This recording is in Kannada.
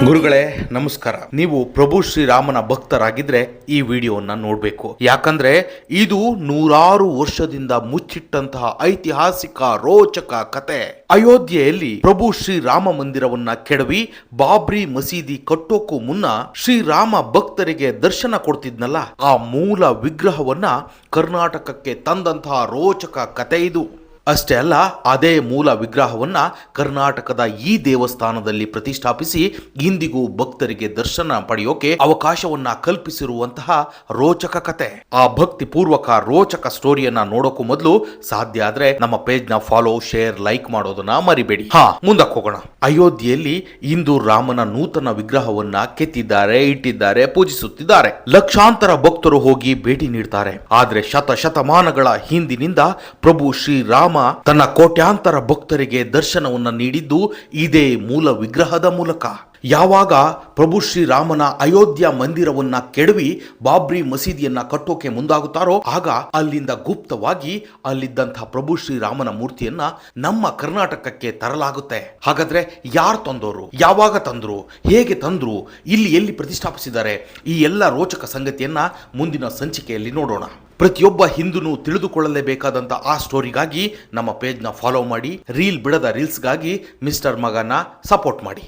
ಗುರುಗಳೇ ನಮಸ್ಕಾರ. ನೀವು ಪ್ರಭು ಶ್ರೀರಾಮನ ಭಕ್ತರಾಗಿದ್ರೆ ಈ ವಿಡಿಯೋವನ್ನ ನೋಡಬೇಕು. ಯಾಕಂದ್ರೆ ಇದು ನೂರಾರು ವರ್ಷದಿಂದ ಮುಚ್ಚಿಟ್ಟಂತಹ ಐತಿಹಾಸಿಕ ರೋಚಕ ಕತೆ. ಅಯೋಧ್ಯೆಯಲ್ಲಿ ಪ್ರಭು ಶ್ರೀರಾಮ ಮಂದಿರವನ್ನ ಕೆಡವಿ ಬಾಬ್ರಿ ಮಸೀದಿ ಕಟ್ಟೋಕು ಮುನ್ನ ಶ್ರೀರಾಮ ಭಕ್ತರಿಗೆ ದರ್ಶನ ಕೊಡ್ತಿದ್ನಲ್ಲ, ಆ ಮೂಲ ವಿಗ್ರಹವನ್ನ ಕರ್ನಾಟಕಕ್ಕೆ ತಂದಂತಹ ರೋಚಕ ಕತೆ ಇದು. ಅಷ್ಟೇ ಅಲ್ಲ, ಅದೇ ಮೂಲ ವಿಗ್ರಹವನ್ನ ಕರ್ನಾಟಕದ ಈ ದೇವಸ್ಥಾನದಲ್ಲಿ ಪ್ರತಿಷ್ಠಾಪಿಸಿ ಇಂದಿಗೂ ಭಕ್ತರಿಗೆ ದರ್ಶನ ಪಡೆಯೋಕೆ ಅವಕಾಶವನ್ನ ಕಲ್ಪಿಸಿರುವಂತಹ ರೋಚಕ ಕತೆ. ಆ ಭಕ್ತಿ ಪೂರ್ವಕ ರೋಚಕ ಸ್ಟೋರಿಯನ್ನ ನೋಡೋಕು ಮೊದಲು ಸಾಧ್ಯ ಆದ್ರೆ ನಮ್ಮ ಪೇಜ್ ನ ಫಾಲೋ, ಶೇರ್, ಲೈಕ್ ಮಾಡೋದನ್ನ ಮರಿಬೇಡಿ. ಮುಂದಕ್ಕೆ ಹೋಗೋಣ. ಅಯೋಧ್ಯೆಯಲ್ಲಿ ಇಂದು ರಾಮನ ನೂತನ ವಿಗ್ರಹವನ್ನ ಕೆತ್ತಿದ್ದಾರೆ, ಇಟ್ಟಿದ್ದಾರೆ, ಪೂಜಿಸುತ್ತಿದ್ದಾರೆ. ಲಕ್ಷಾಂತರ ಭಕ್ತರು ಹೋಗಿ ಭೇಟಿ ನೀಡ್ತಾರೆ. ಆದ್ರೆ ಶತಮಾನಗಳ ಹಿಂದಿನಿಂದ ಪ್ರಭು ಶ್ರೀರಾಮ ತನ್ನ ಕೋಟ್ಯಾಂತರ ಭಕ್ತರಿಗೆ ದರ್ಶನವನ್ನ ನೀಡಿದ್ದು ಇದೇ ಮೂಲ ವಿಗ್ರಹದ ಮೂಲಕ. ಯಾವಾಗ ಪ್ರಭು ಶ್ರೀರಾಮನ ಅಯೋಧ್ಯ ಮಂದಿರವನ್ನ ಕೆಡವಿ ಬಾಬ್ರಿ ಮಸೀದಿಯನ್ನ ಕಟ್ಟೋಕೆ ಮುಂದಾಗುತ್ತಾರೋ ಆಗ ಅಲ್ಲಿಂದ ಗುಪ್ತವಾಗಿ ಅಲ್ಲಿದ್ದಂತಹ ಪ್ರಭು ಶ್ರೀರಾಮನ ಮೂರ್ತಿಯನ್ನ ನಮ್ಮ ಕರ್ನಾಟಕಕ್ಕೆ ತರಲಾಗುತ್ತೆ. ಹಾಗಾದ್ರೆ ಯಾರು ತಂದವರು, ಯಾವಾಗ ತಂದ್ರು, ಹೇಗೆ ತಂದ್ರು, ಇಲ್ಲಿ ಎಲ್ಲಿ ಪ್ರತಿಷ್ಠಾಪಿಸಿದ್ದಾರೆ, ಈ ಎಲ್ಲ ರೋಚಕ ಸಂಗತಿಯನ್ನ ಮುಂದಿನ ಸಂಚಿಕೆಯಲ್ಲಿ ನೋಡೋಣ. ಪ್ರತಿಯೊಬ್ಬ ಹಿಂದೂನು ತಿಳಿದುಕೊಳ್ಳಲೇಬೇಕಾದಂತ ಆ ಸ್ಟೋರಿಗಾಗಿ ನಮ್ಮ ಪೇಜ್ನ ಫಾಲೋ ಮಾಡಿ, ರೀಲ್ ಬಿಡದ ರೀಲ್ಸ್ಗಾಗಿ ಮಿಸ್ಟರ್ ಮಗನ ಸಪೋರ್ಟ್ ಮಾಡಿ.